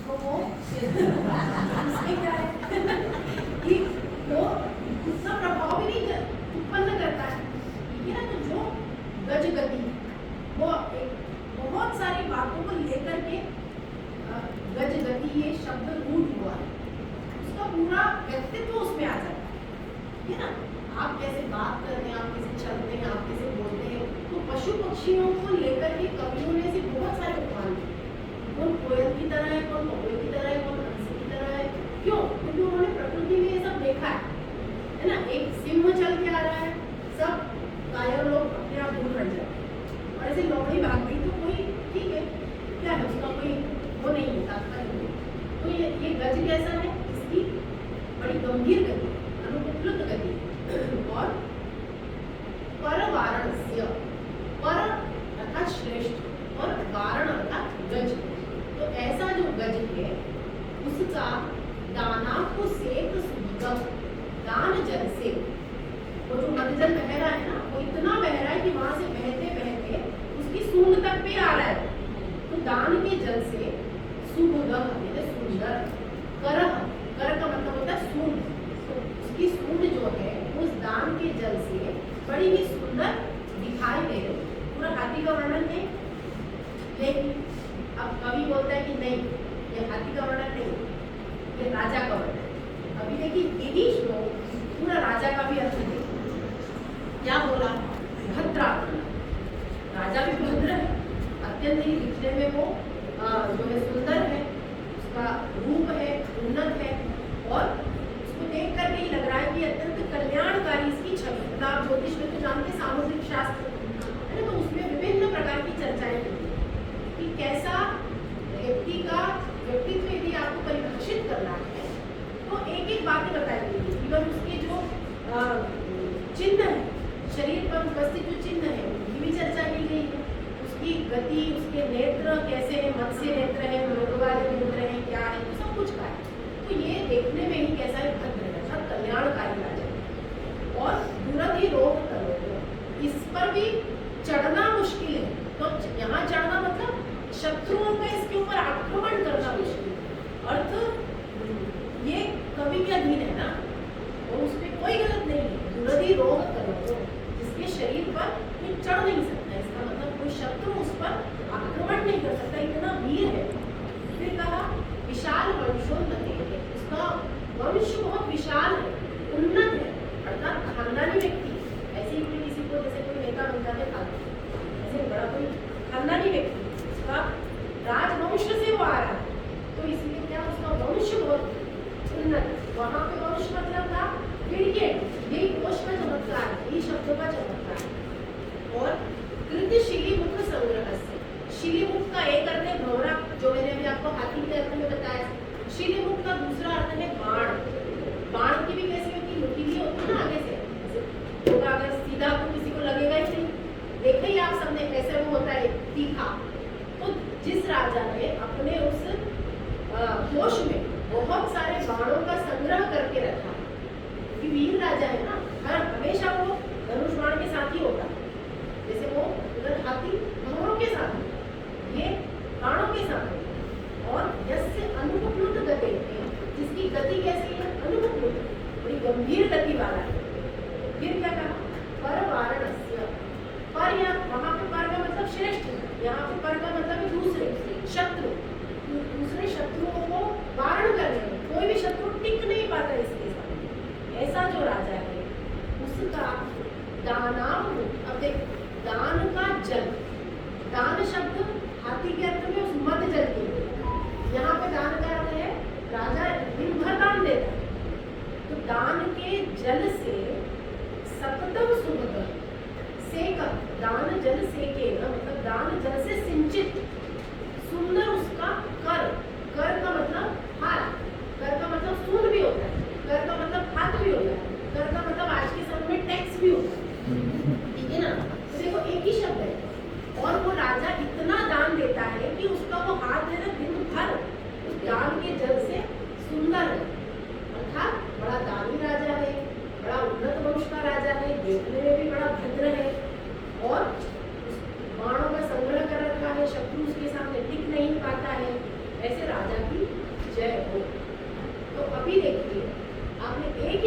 तो वो उसमें क्या है कि वो उतना प्रभाव भी नहीं उत्पन्न करता है, ठीक है ना। तो जो गज गति वो एक बहुत सारी बातों को लेकर के गज गति ये शब्द रूढ़ हुआ है, उसका पूरा व्यक्तित्व उसमें आ जाता है, ठीक है ना। आप कैसे बात करते हैं, आप कैसे चलते हैं, आप कैसे बोलते हैं, तो पशु पक्षियों को लेकर के कवियों ने ऐसे बहुत सारे उपमान दिए। कौन कोयल की तरह है, कौन कौवे की तरह है, कौन हंस की तरह है। क्यों? क्योंकि उन्होंने प्रकृति में ये सब देखा है ना। एक सिंह चल के आ रहा है, सब कायर लोग अपने आप दूर हट जाते हैं, और ऐसे लोमड़ी भाग गई तो कोई ठीक है, क्या है उसका कोई वो नहीं है, तात्पर्य नहीं। तो ये गज कैसा है, इसकी बड़ी गंभीर गति, अनुपलुत गति, और पर वारणस्य, पर अर्थात श्रेष्ठ और वारण अर्थात गज। तो ऐसा जो गज है उसका दाना को सेक सुगम, दान जल से वो जो मध्यजल बह रहा है ना, वो इतना बह रहा है कि वहां से बहते बहते उसकी सूंड तक भी आ रहा है। तो दान के जल से सुगम सुंदर, करह, कर का मतलब होता है सूंड, तो उसकी सूंड जो है उस दान के जल से बड़ी ही सुंदर दिखाई दे रही। पूरा हाथी का वर्णन है, लेकिन अब कवि बोलता है कि नहीं, ये हाथी का वर्णन नहीं, ये राजा का वर्णन। अभी देखिए यही श्लोक पूरा राजा का भी अर्थ है। क्या बोला? भद्रा, राजा भी भद्र है, अत्यंत ही दिखने में वो जो है सुंदर है, उसका रूप है, उन्नत है, और उसको देख करके ही लग रहा है कि अत्यंत कल्याणकारी इसकी छवि। आप ज्योतिष में तो जानते हैं, सामुद्रिक शास्त्र है ना, तो उसमें विभिन्न प्रकार की चर्चाएं होती हैं कि कैसा व्यक्ति का व्यक्तित्व यदि आपको परिभाषित करना है तो एक एक बातें बताई गई। इवन उसके जो चिन्ह है, शरीर पर उपस्थित जो चिन्ह है उनकी भी चर्चा की गई है। उसकी गति, उसके नेत्र कैसे हैं, मत्स्य नेत्र है, मृग वाले नेत्र है, क्या है, तो सब कुछ का है। तो ये देखने में ही कैसा है, भद्र है, सब कल्याणकारी राजा है। और दूरध ही रोग करो, इस पर भी चढ़ना मुश्किल है। तो यहाँ चढ़ना मतलब शत्रुओं का इसके ऊपर आक्रमण करना मुश्किल है। अर्थ ये कवि के अधीन है ना, और उसमें कोई गलत नहीं है। दूरध ही रोग करो, जिसके शरीर पर कोई चढ़ नहीं सकता, इसका मतलब कोई शत्रु उस पर आक्रमण नहीं कर सकता, इतना वीर है। फिर कहा विशाल वंशोन्नत है, उसका वंश बहुत विशाल है, उन्नत है, अर्थात खानदानी व्यक्ति। ऐसे ही कोई किसी को जैसे कोई नेता बन जाते खाते, ऐसे बड़ा कोई खानदानी व्यक्ति, उसका राजवंश से वो आ रहा है, तो इसलिए क्या उसका वंश बहुत उन्नत। वहाँ पे वंश मतलब था क्रिकेट, यही कोश का चमत्कार है, यही शब्दों का चमत्कार है। और कृत शिलीमुख संग्रह से, शिलीमुख का एक अर्थ है भौरा, जो मैंने अभी आपको हाथी के अर्थ में बताया। शिलीमुख का दूसरा अर्थ है बाण। बाण की भी कैसी होती है, नुकीली होती है ना, आगे से होगा, अगर सीधा तो किसी को लगेगा ही नहीं, देखा ही आप सबने कैसे वो होता है तीखा। तो जिस राजा ने अपने उस कोश में बहुत सारे बाणों का संग्रह करके रखा, क्योंकि वीर राजा है ना, हर हमेशा वो धनुष बाण के साथ ही होता है। जैसे वो उधर हाथी घोड़ों के साथ, ये बाणों के साथ। और यस्य अनुपलुत गति, जिसकी गति कैसी है, अनुपलुत, बड़ी गंभीर गति वाला है। फिर क्या कहा? पर वारणस्य, पर या वहां पे पर का मतलब श्रेष्ठ है, यहाँ पे पर का मतलब है दूसरे शत्रु, दूसरे शत्रुओं को वारण करने में कोई भी शत्रु टिक नहीं पाता इसके साथ। ऐसा जो राजा है उसका दानाम, अब देख दान का जल, दान शब्द हाथी के अर्थ में उस मध्य जल के, यहाँ पे दान का अर्थ है राजा दिन भर दान देता है। तो दान के जल से सतत एक